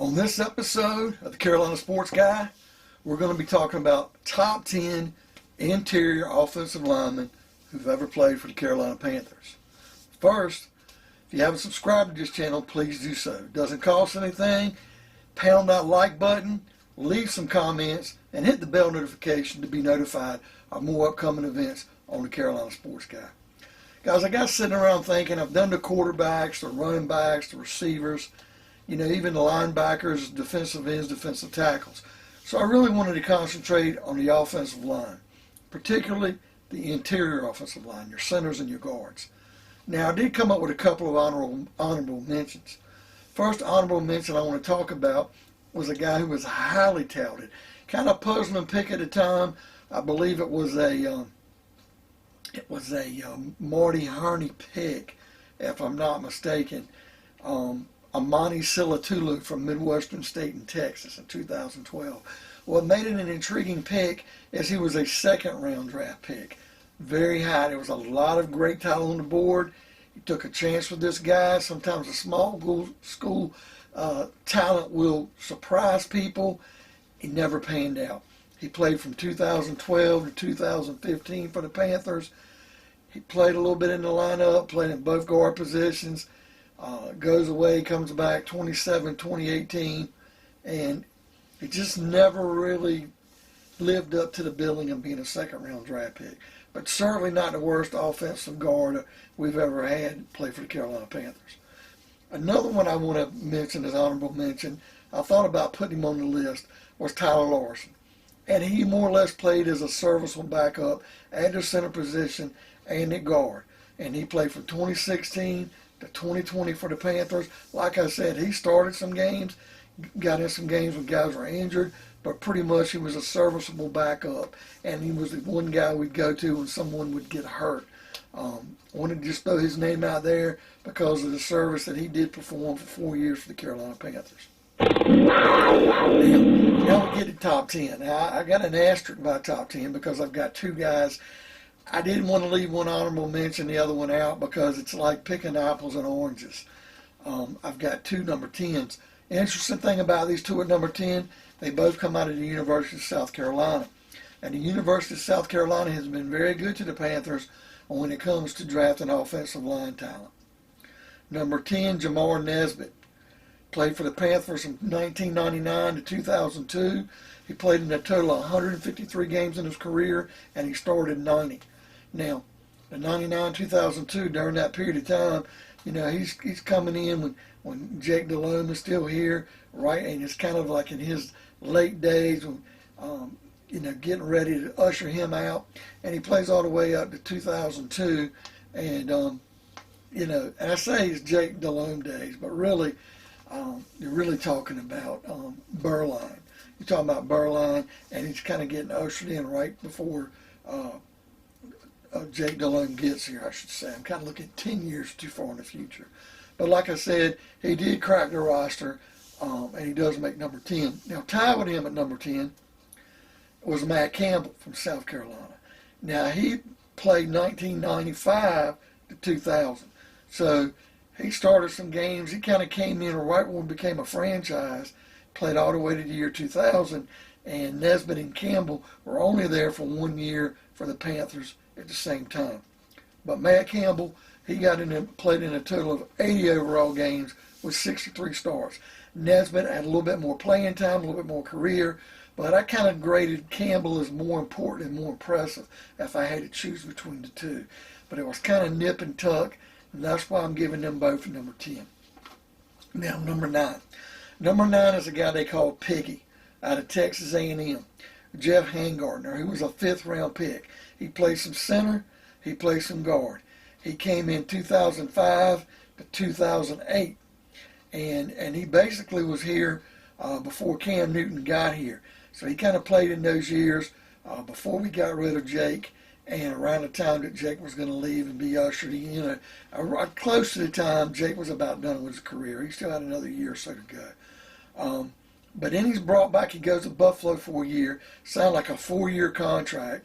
On this episode of the Carolina Sports Guy, we're going to be talking about top 10 interior offensive linemen who've ever played for the Carolina Panthers. First, if you haven't subscribed to this channel, please do so. It doesn't cost anything. Pound that like button, leave some comments, and hit the bell notification to be notified of more upcoming events on the Carolina Sports Guy. Guys, I got sitting around thinking, I've done the quarterbacks, the running backs, the receivers, even the linebackers, defensive ends, defensive tackles. So I really wanted to concentrate on the offensive line, particularly the interior offensive line, your centers and your guards. Now, I did come up with a couple of honorable mentions. First honorable mention I want to talk about was a guy who was highly touted, kind of puzzling pick at the time. I believe it was a Marty Herney pick, if I'm not mistaken. Amini Silatolu from Midwestern State in Texas in 2012. What made it an intriguing pick is he was a second-round draft pick. Very high. There was a lot of great talent on the board. He took a chance with this guy. Sometimes a small school talent will surprise people. He never panned out. He played from 2012 to 2015 for the Panthers. He played a little bit in the lineup, played in both guard positions. Goes away, comes back 2018, and he just never really lived up to the billing of being a second-round draft pick. But certainly not the worst offensive guard we've ever had play for the Carolina Panthers. Another one I want to mention as honorable mention, I thought about putting him on the list, was Tyler Larsen. And he more or less played as a serviceable backup at the center position and at guard. And he played from 2016 to 2020 for the Panthers. Like I said, he started some games, got in some games when guys were injured, but pretty much he was a serviceable backup, and he was the one guy we'd go to when someone would get hurt. Wanted to just throw his name out there because of the service that he did perform for 4 years for the Carolina Panthers. Now we get to top 10. Now, I got an asterisk by top 10 because I've got two guys. I didn't want to leave one honorable mention, the other one out, because it's like picking apples and oranges. I've got two number 10s. Interesting thing about these two at number 10, they both come out of the University of South Carolina. And the University of South Carolina has been very good to the Panthers when it comes to drafting offensive line talent. Number 10, Jamar Nesbit. Played for the Panthers from 1999 to 2002. He played in a total of 153 games in his career, and he started 90. Now, the 99-2002, during that period of time, he's coming in when Jake Delhomme is still here, right? And it's kind of like in his late days when, getting ready to usher him out. And he plays all the way up to 2002. And, and I say it's Jake Delhomme days, but really, you're really talking about Burline. You're talking about Burline, and he's kind of getting ushered in right before Jake Delhomme gets here, I should say. I'm kind of looking 10 years too far in the future. But like I said, he did crack the roster, and he does make number 10. Now, tied with him at number 10 was Matt Campbell from South Carolina. Now, he played 1995 to 2000. So he started some games. He kind of came in right when we became a franchise, played all the way to the year 2000, and Nesbit and Campbell were only there for 1 year for the Panthers at the same time. But Matt Campbell, he played in a total of 80 overall games with 63 starts. Nesbit had a little bit more playing time, a little bit more career, but I kind of graded Campbell as more important and more impressive if I had to choose between the two. But it was kind of nip and tuck, and that's why I'm giving them both a number 10. Now, number 9. Number 9 is a guy they call Piggy out of Texas A&M, Geoff Hangartner, who was a 5th-round pick. He played some center. He played some guard. He came in 2005 to 2008, and he basically was here before Cam Newton got here. So he kind of played in those years before we got rid of Jake, and around the time that Jake was going to leave and be ushered in, close to the time Jake was about done with his career. He still had another year or so to go. But then he's brought back. He goes to Buffalo for a year. Sounded like a 4-year contract.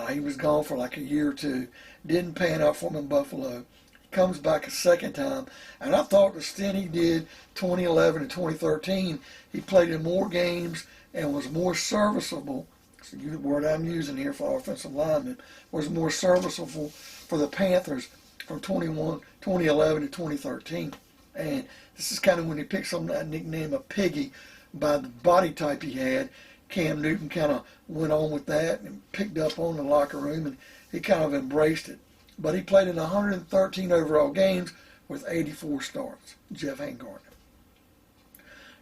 He was gone for like a year or two. Didn't pan out for him in Buffalo. comes back a second time. And I thought the stint he did 2011 and 2013, he played in more games and was more serviceable. That's the word I'm using here for offensive linemen, was more serviceable for the Panthers from 2011 to 2013. And this is kind of when he picked some that nickname of Piggy by the body type he had. Cam Newton kind of went on with that and picked up on the locker room, and he kind of embraced it. But he played in 113 overall games with 84 starts. Geoff Hangartner.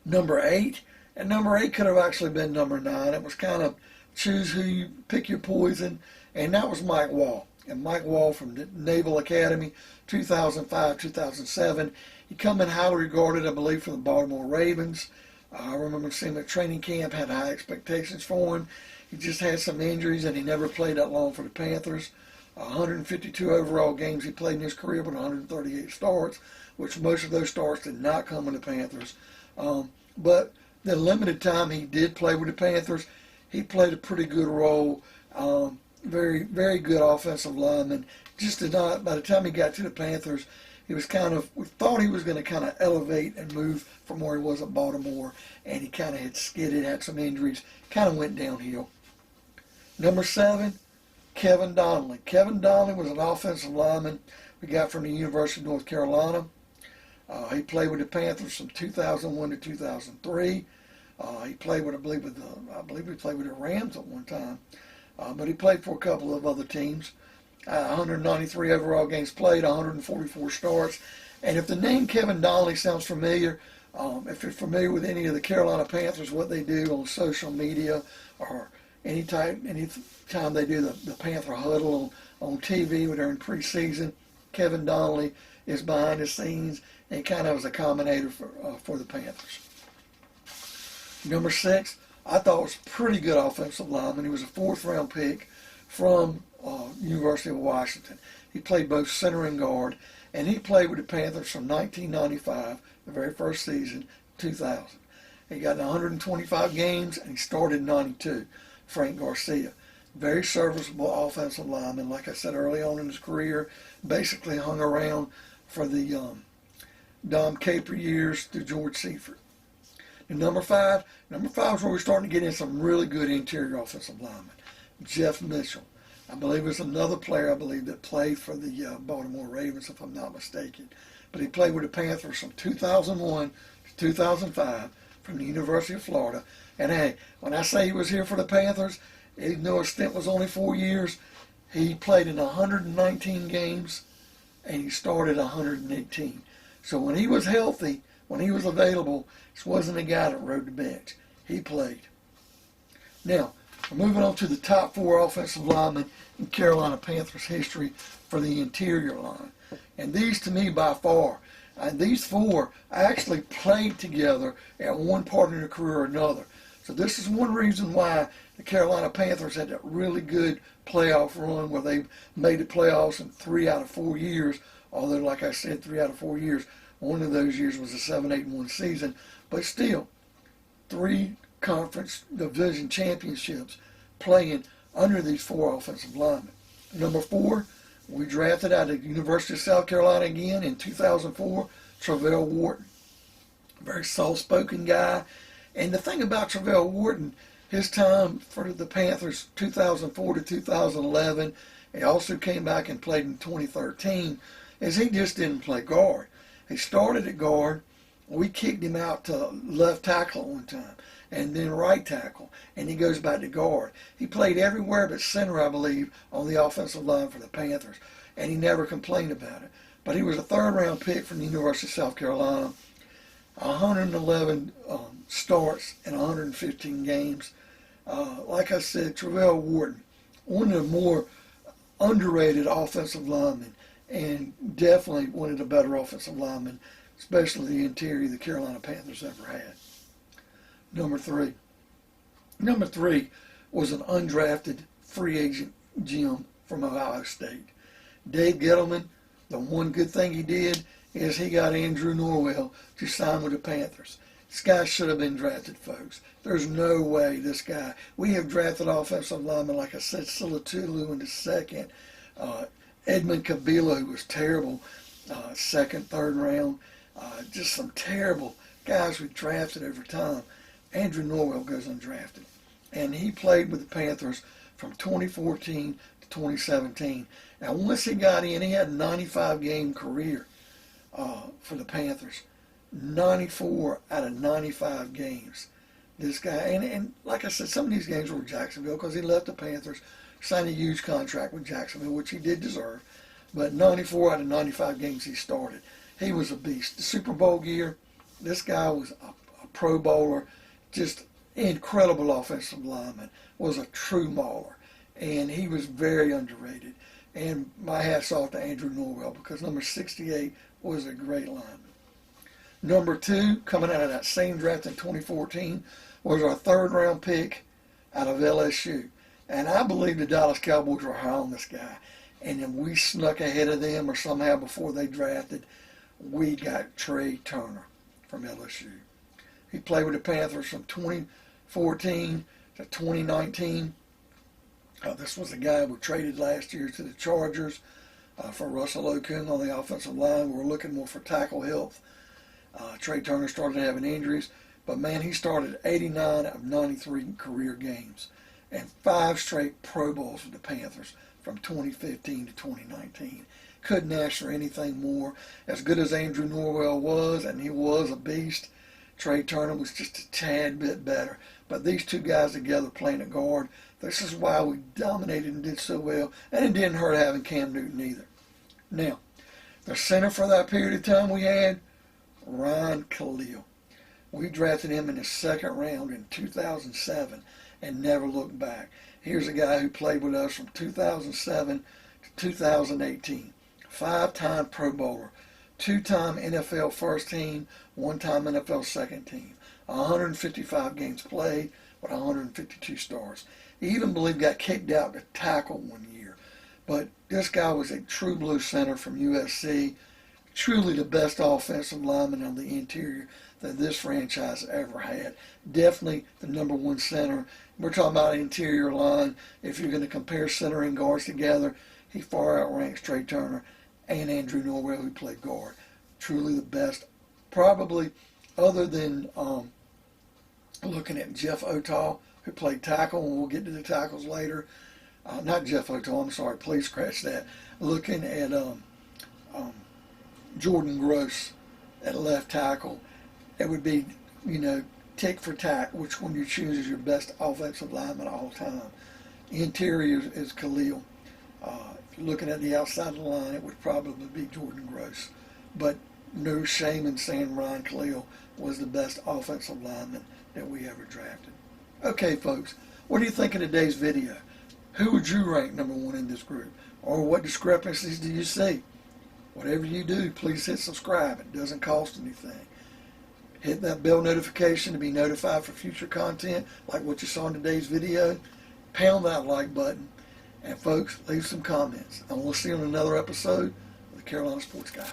Number 8, and number 8 could have actually been number 9. It was kind of choose who you pick your poison, and that was Mike Wahle. And Mike Wahle from the Naval Academy, 2005, 2007. He come in highly regarded, I believe, from the Baltimore Ravens. I remember seeing him at training camp, had high expectations for him. He just had some injuries, and he never played that long for the Panthers. 152 overall games he played in his career, but 138 starts, which most of those starts did not come with the Panthers. But the limited time he did play with the Panthers, he played a pretty good role. Very, very good offensive lineman. Just did not, by the time he got to the Panthers, he was we thought he was going to kind of elevate and move from where he was at Baltimore, and he kind of had skidded, had some injuries, kind of went downhill. Number 7, Kevin Donnalley. Kevin Donnalley was an offensive lineman we got from the University of North Carolina. He played with the Panthers from 2001 to 2003. He played with, I believe he played with the Rams at one time, but he played for a couple of other teams. 193 overall games played, 144 starts. And if the name Kevin Donnalley sounds familiar, if you're familiar with any of the Carolina Panthers, what they do on social media or anytime they do the Panther huddle on TV during preseason, Kevin Donnalley is behind the scenes and kind of was a commentator for the Panthers. Number 6, I thought was a pretty good offensive lineman. He was a 4th-round pick from University of Washington. He played both center and guard, and he played with the Panthers from 1995, the very first season, 2000. He got 125 games, and he started 92. Frank Garcia, very serviceable offensive lineman. Like I said early on in his career, basically hung around for the Dom Capers years through George Seifert. And number 5 is where we're starting to get in some really good interior offensive linemen. Jeff Mitchell. I believe it's another player, that played for the Baltimore Ravens, if I'm not mistaken. But he played with the Panthers from 2001 to 2005 from the University of Florida. And hey, when I say he was here for the Panthers, even though his stint was only 4 years, he played in 119 games, and he started 118. So when he was healthy, when he was available, this wasn't a guy that rode the bench. He played. Now, we're moving on to the top 4 offensive linemen in Carolina Panthers history for the interior line. And these, to me, by far, these 4 actually played together at one part in their career or another. So this is one reason why the Carolina Panthers had that really good playoff run where they made the playoffs in 3 out of 4 years. Although, like I said, 3 out of 4 years, one of those years was a 7-8-1 season. But still, 3 conference division championships playing under these 4 offensive linemen. Number 4, we drafted out of the University of South Carolina again in 2004, Travelle Wharton. Very soft-spoken guy. And the thing about Travelle Wharton, his time for the Panthers, 2004 to 2011, he also came back and played in 2013, is he just didn't play guard. He started at guard. We kicked him out to left tackle at one time, and then right tackle, and he goes back to guard. He played everywhere but center, I believe, on the offensive line for the Panthers, and he never complained about it. But he was a 3rd-round pick from the University of South Carolina, 111 starts in 115 games. Like I said, Travelle Wharton, one of the more underrated offensive linemen, and definitely one of the better offensive linemen, especially the interior the Carolina Panthers ever had. Number 3. Number 3 was an undrafted free agent gem from Ohio State. Dave Gettleman, the one good thing he did is he got Andrew Norwell to sign with the Panthers. This guy should have been drafted, folks. There's no way this guy. We have drafted offensive linemen, like I said, Silatolu in the 2nd. Edmund Kabila, who was terrible. second, third round. Just some terrible guys we drafted over time. Andrew Norwell goes undrafted. And he played with the Panthers from 2014 to 2017. Now, once he got in, he had a 95-game career for the Panthers. 94 out of 95 games. This guy, and like I said, some of these games were Jacksonville because he left the Panthers, signed a huge contract with Jacksonville, which he did deserve. But 94 out of 95 games he started. He was a beast. The Super Bowl year, this guy was a Pro Bowler, just incredible offensive lineman, was a true mauler. And he was very underrated. And my hat's off to Andrew Norwell because number 68 was a great lineman. Number 2, coming out of that same draft in 2014, was our third-round pick out of LSU. And I believe the Dallas Cowboys were high on this guy. And then we snuck ahead of them, or somehow before they drafted, we got Trey Turner from LSU. He played with the Panthers from 2014 to 2019. This was the guy we traded last year to the Chargers for Russell Okung on the offensive line. We were looking more for tackle health. Trey Turner started having injuries, but man, he started 89 of 93 career games and 5 straight Pro Bowls with the Panthers from 2015 to 2019. Couldn't ask for anything more. As good as Andrew Norwell was, and he was a beast, Trey Turner was just a tad bit better. But these two guys together playing at guard, this is why we dominated and did so well. And it didn't hurt having Cam Newton either. Now, the center for that period of time we had, Kalil. We drafted him in the second round in 2007 and never looked back. Here's a guy who played with us from 2007 to 2018. 5-time Pro Bowler, 2-time NFL first team, 1-time NFL second team. 155 games played with 152 starts. He even believed got kicked out to tackle one year. But this guy was a true blue center from USC. Truly the best offensive lineman on the interior that this franchise ever had. Definitely the number 1 center. We're talking about interior line. If you're going to compare center and guards together, he far outranks Trey Turner and Andrew Norwell, who played guard. Truly the best. Probably other than looking at Jeff Otal, who played tackle, and we'll get to the tackles later. Not Jeff Otal, I'm sorry, please scratch that. Looking at Jordan Gross at left tackle, it would be, tick for tack, which one you choose as your best offensive lineman all time. Interior is Kalil. If you're looking at the outside of the line, it would probably be Jordan Gross. But no shame in saying Kalil was the best offensive lineman that we ever drafted. Okay, folks, what do you think of today's video? Who would you rank number 1 in this group? Or what discrepancies do you see? Whatever you do, please hit subscribe. It doesn't cost anything. Hit that bell notification to be notified for future content like what you saw in today's video. Pound that like button. And folks, leave some comments. And we'll see you on another episode of the Carolina Sports Guy.